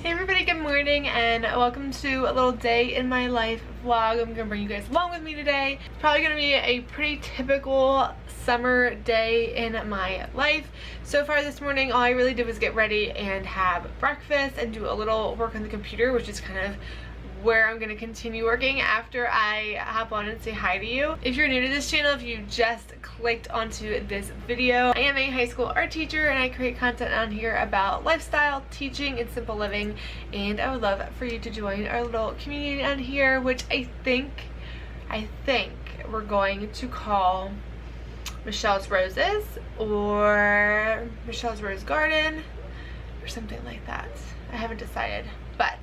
Hey everybody, good morning and welcome to a little day in my life vlog. I'm gonna bring you guys along with me today. It's probably gonna be a pretty typical summer day in my life. So far this morning, all I really did was get ready and have breakfast and do a little work on the computer, which is kind of where I'm going to continue working after I hop on and say hi to you. If you're new to this channel, if you just clicked onto this video, I am a high school art teacher and I create content on here about lifestyle, teaching, and simple living, and I would love for you to join our little community on here, which I think we're going to call Michelle's Roses or Michelle's Rose Garden or something like that. I haven't decided, but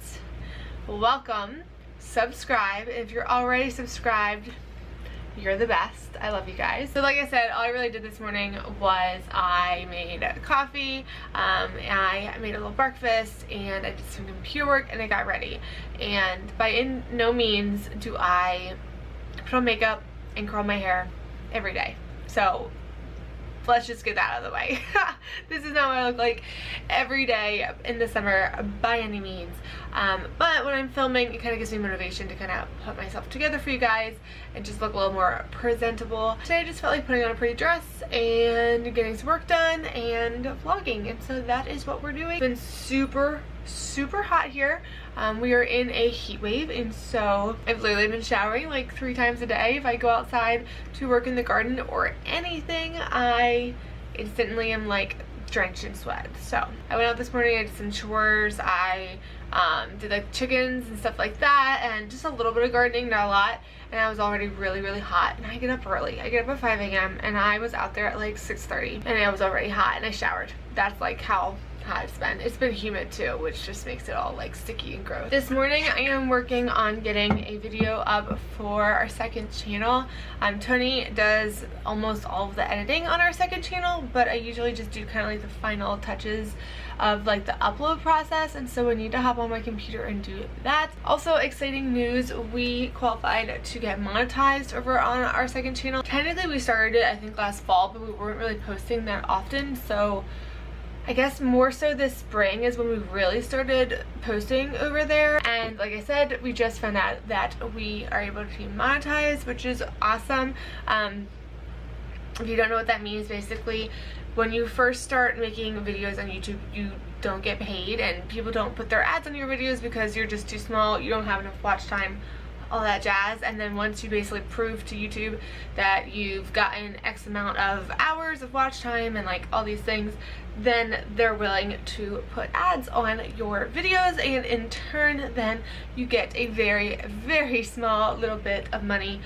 welcome, subscribe. If you're already subscribed, you're the best. I love you guys. So like I said, all I really did this morning was I made coffee, I made a little breakfast, and I did some computer work, and I got ready. And by no means do I put on makeup and curl my hair every day. So let's just get that out of the way. This is not what I look like every day in the summer by any means. But when I'm filming, it kind of gives me motivation to kind of put myself together for you guys and just look a little more presentable. Today I just felt like putting on a pretty dress and getting some work done and vlogging. And so that is what we're doing. It's been super hot here. We are in a heat wave, and so I've literally been showering like 3 times a day. If I go outside to work in the garden or anything, I instantly am like drenched in sweat. So I went out this morning, I did some chores, I did like chickens and stuff like that, and just a little bit of gardening, not a lot, and I was already really hot. And I get up early. I get up at 5 a.m. and I was out there at like 6:30 and I was already hot, and I showered. That's like how hot it's been. It's been humid too, which just makes it all like sticky and gross. This morning I am working on getting a video up for our second channel. Tony does almost all of the editing on our second channel, but I usually just do kind of like the final touches of like the upload process, and so I need to hop on my computer and do that. Also, exciting news, we qualified to get monetized over on our second channel. Technically we started it I think last fall, but we weren't really posting that often, so I guess more so this spring is when we really started posting over there. And like I said, we just found out that we are able to be monetized, which is awesome. If you don't know what that means, basically when you first start making videos on YouTube, you don't get paid and people don't put their ads on your videos because you're just too small, you don't have enough watch time, all that jazz. And then once you basically prove to YouTube that you've gotten X amount of hours of watch time and like all these things, then they're willing to put ads on your videos, and in turn then you get a very small little bit of money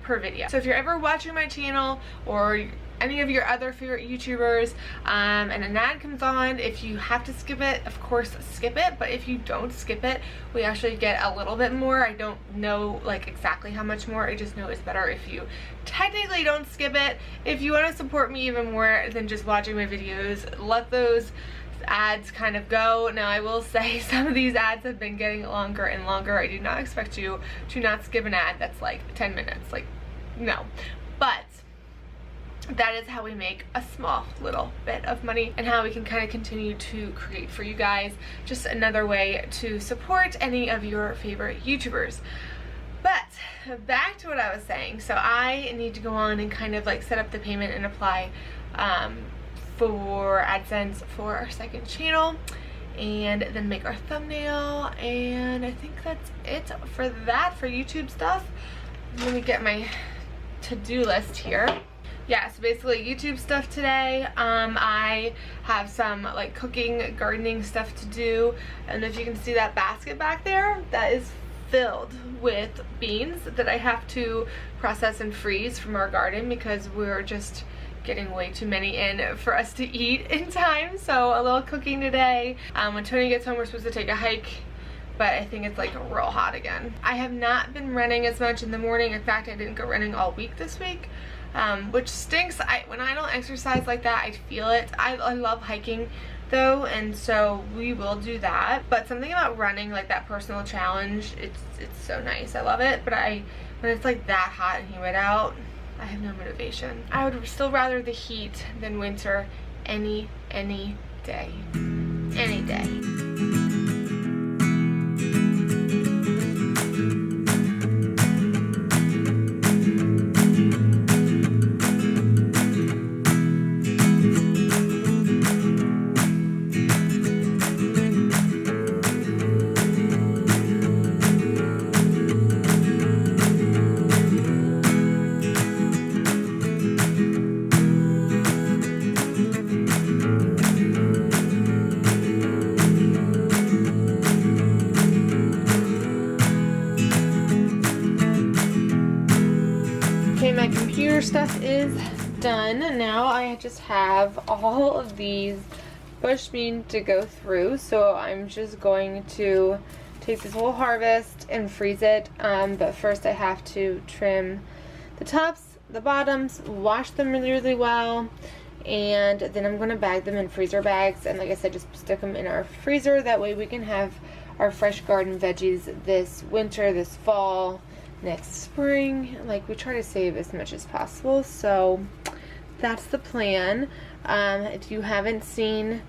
per video. So if you're ever watching my channel or any of your other favorite YouTubers and an ad comes on, if you have to skip it, of course skip it, but if you don't skip it, we actually get a little bit more. I don't know like exactly how much more, I just know it's better if you technically don't skip it. If you want to support me even more than just watching my videos, let those ads kind of go. Now I will say some of these ads have been getting longer and longer. I do not expect you to not skip an ad that's like 10 minutes, like no, but that is how we make a small little bit of money and how we can kind of continue to create for you guys. Just another way to support any of your favorite YouTubers. But back to what I was saying. So I need to go on and kind of like set up the payment and apply for AdSense for our second channel, and then make our thumbnail, and I think that's it for that, for YouTube stuff. Let me get my to-do list here. Yeah, so basically YouTube stuff today. I have some like cooking, gardening stuff to do, and if you can see that basket back there, that is filled with beans that I have to process and freeze from our garden because we're just getting way too many in for us to eat in time. So a little cooking today. When Tony gets home, we're supposed to take a hike, but I think it's like real hot again. I have not been running as much in the morning. In fact, I didn't go running all week this week. Which stinks. When I don't exercise like that, I feel it. I love hiking though, and so we will do that. But something about running, like that personal challenge, it's so nice. I love it. But when it's like that hot and humid out, I have no motivation. I would still rather the heat than winter any day. Any day. freezer stuff is done. Now I just have all of these bush beans to go through, so I'm just going to take this whole harvest and freeze it, but first I have to trim the tops, the bottoms, wash them really, really well, and then I'm going to bag them in freezer bags, and like I said, just stick them in our freezer. That way we can have our fresh garden veggies this winter, this fall, next spring. Like, we try to save as much as possible, so that's the plan. If you haven't seen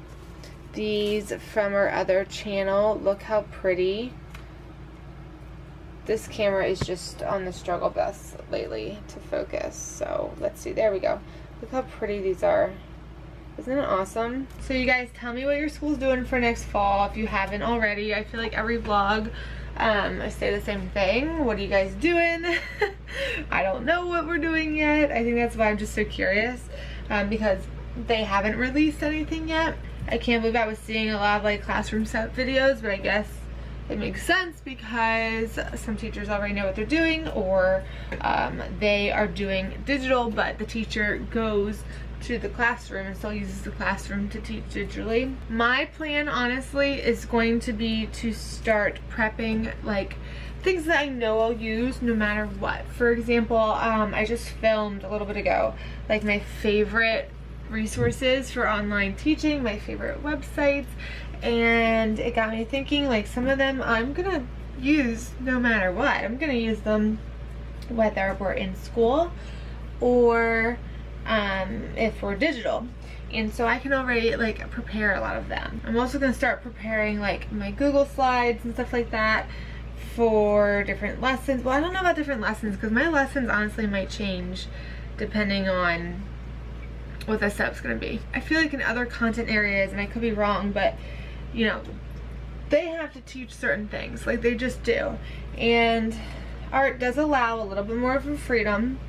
these from our other channel, look how pretty. This camera is just on the struggle bus lately to focus, so let's see, there we go. Look how pretty these are. Isn't it awesome? So you guys, tell me what your school's doing for next fall if you haven't already. I feel like every vlog I say the same thing. What are you guys doing? I don't know what we're doing yet. I think that's why I'm just so curious, because they haven't released anything yet. I can't believe I was seeing a lot of like classroom setup videos, but I guess it makes sense because some teachers already know what they're doing, or they are doing digital, but the teacher goes to the classroom and still uses the classroom to teach digitally. My plan, honestly, is going to be to start prepping like things that I know I'll use no matter what. For example, I just filmed a little bit ago like my favorite resources for online teaching, my favorite websites, and it got me thinking, like, some of them I'm gonna use no matter what. I'm gonna use them whether we're in school or if we're digital, and so I can already like prepare a lot of them. I'm also gonna start preparing like my Google slides and stuff like that for different lessons. Well, I don't know about different lessons because my lessons honestly might change depending on what the setup's gonna be. I feel like in other content areas, and I could be wrong, but you know, they have to teach certain things, like they just do, and art does allow a little bit more of a freedom.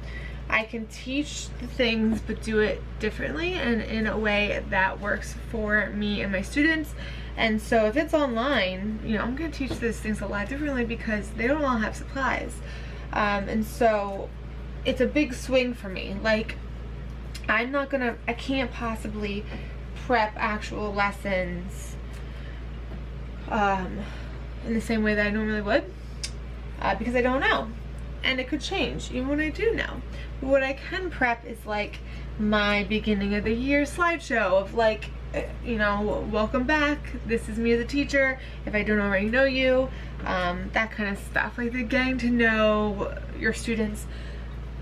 I can teach the things but do it differently and in a way that works for me and my students. And so if it's online, you know, I'm gonna teach those things a lot differently because they don't all have supplies, and so it's a big swing for me. Like, I can't possibly prep actual lessons in the same way that I normally would, because I don't know, and it could change even when I do know. But what I can prep is like my beginning of the year slideshow of like, you know, welcome back, this is me as a teacher, if I don't already know you, that kind of stuff, like the getting to know your students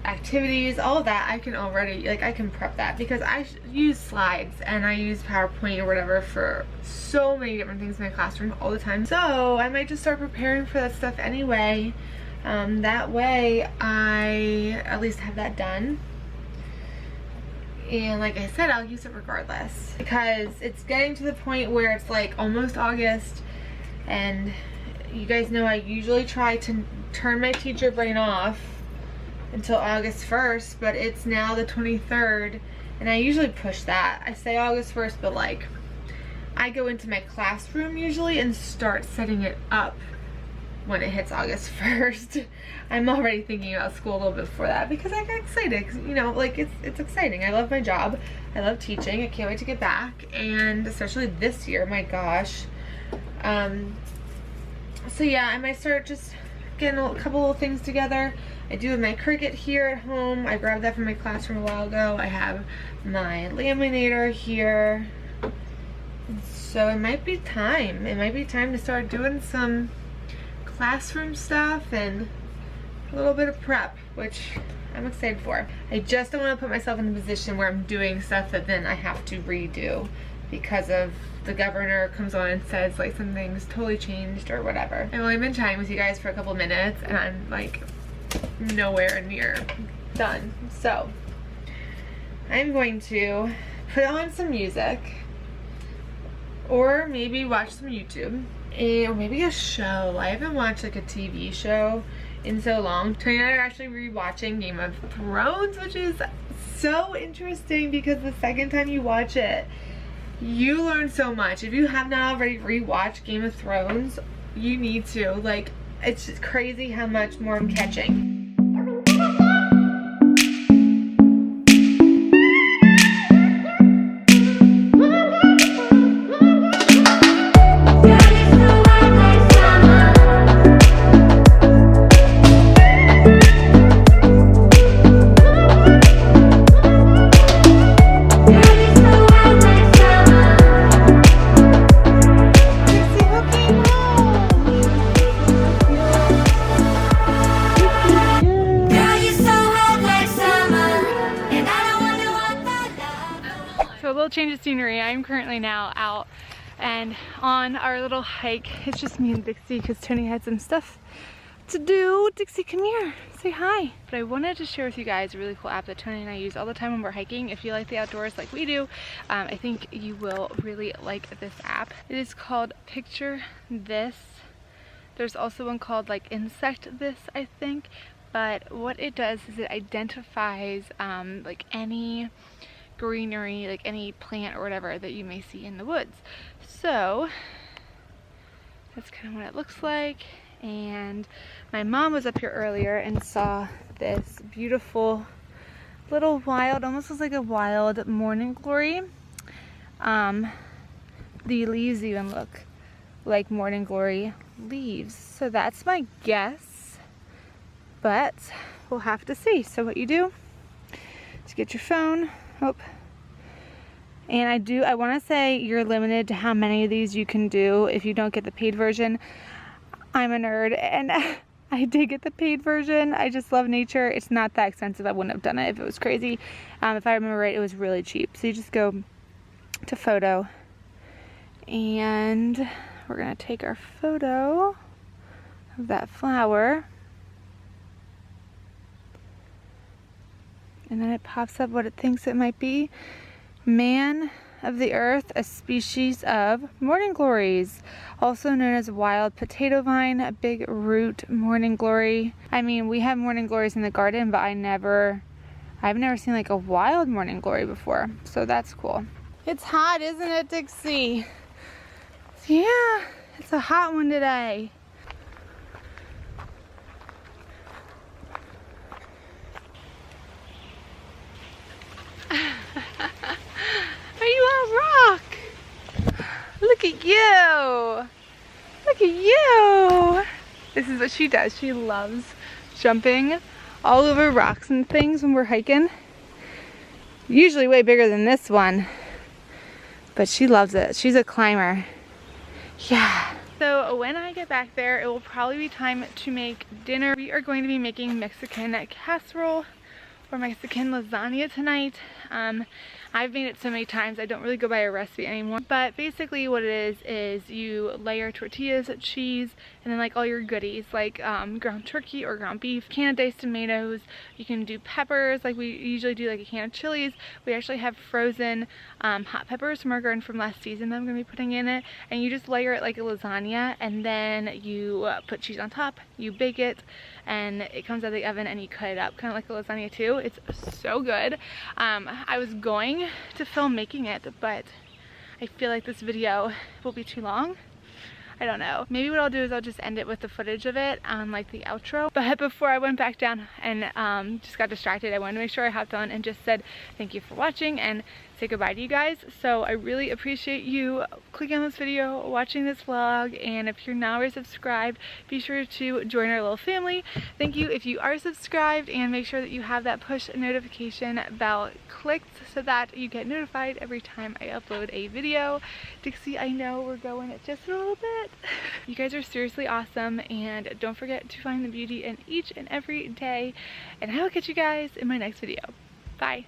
activities, all of that. I can already, like, I can prep that because I use slides and I use PowerPoint or whatever for so many different things in my classroom all the time. So I might just start preparing for that stuff anyway. That way I at least have that done, and like I said, I'll use it regardless, because it's getting to the point where it's like almost August, and you guys know I usually try to turn my teacher brain off until August 1st, but it's now the 23rd, and I usually push that. I say August 1st, but like I go into my classroom usually and start setting it up when it hits August 1st. I'm already thinking about school a little bit before that because I got excited, cause, you know, like it's exciting. I love my job. I love teaching. I can't wait to get back, and especially this year, my gosh. So yeah, I might start just getting a couple little things together. I do have my Cricut here at home. I grabbed that from my classroom a while ago. I have my laminator here. So it might be time. It might be time to start doing some classroom stuff and a little bit of prep, which I'm excited for. I just don't want to put myself in a position where I'm doing stuff that then I have to redo because of the governor comes on and says like something's totally changed or whatever. I've only been chatting with you guys for a couple minutes and I'm like nowhere near done. So I'm going to put on some music, or maybe watch some YouTube, or maybe a show. I haven't watched like a TV show in so long. Tony and I are actually rewatching Game of Thrones, which is so interesting because the second time you watch it, you learn so much. If you have not already rewatched Game of Thrones, you need to. Like, it's just crazy how much more I'm catching. change of scenery. I'm currently now out and on our little hike. It's just me and Dixie because Tony had some stuff to do. Dixie, come here, say hi. But I wanted to share with you guys a really cool app that Tony and I use all the time when we're hiking. If you like the outdoors like we do, I think you will really like this app. It is called Picture This. There's also one called like Insect This, I think. But what it does is it identifies like any greenery, like any plant or whatever that you may see in the woods. So that's kind of what it looks like. And my mom was up here earlier and saw this beautiful little wild, almost looks like a wild morning glory. The leaves even look like morning glory leaves. So that's my guess, but we'll have to see. So what you do is get your phone. And I want to say you're limited to how many of these you can do if you don't get the paid version. I'm a nerd and I did get the paid version. I just love nature. It's not that expensive. I wouldn't have done it if it was crazy. If I remember right, it was really cheap. So you just go to photo and we're gonna take our photo of that flower. And then it pops up what it thinks it might be. Man of the earth, a species of morning glories, also known as wild potato vine, a big root morning glory. I mean, we have morning glories in the garden, but I've never seen like a wild morning glory before. So that's cool. It's hot, isn't it, Dixie? Yeah, it's a hot one today. Look at you! Look at you! This is what she does. She loves jumping all over rocks and things when we're hiking. Usually way bigger than this one, but she loves it. She's a climber. Yeah. So when I get back there, it will probably be time to make dinner. We are going to be making Mexican casserole or Mexican lasagna tonight. I've made it so many times I don't really go by a recipe anymore, but basically what it is you layer tortillas, cheese, and then like all your goodies like ground turkey or ground beef, can of diced tomatoes. You can do peppers, like we usually do like a can of chilies. We actually have frozen hot peppers from our garden from last season that I'm going to be putting in it, and you just layer it like a lasagna, and then you put cheese on top, you bake it, and it comes out of the oven and you cut it up kind of like a lasagna too. It's so good. I was going to film making it, but I feel like this video will be too long. I don't know. Maybe what I'll do is I'll just end it with the footage of it on like the outro. But before I went back down and just got distracted, I wanted to make sure I hopped on and just said thank you for watching and say goodbye to you guys. So I really appreciate you clicking on this video, watching this vlog, and if you're not already subscribed, be sure to join our little family. Thank you if you are subscribed, and make sure that you have that push notification bell clicked so that you get notified every time I upload a video. Dixie, I know we're going just a little bit. You guys are seriously awesome, and don't forget to find the beauty in each and every day, and I will catch you guys in my next video. Bye.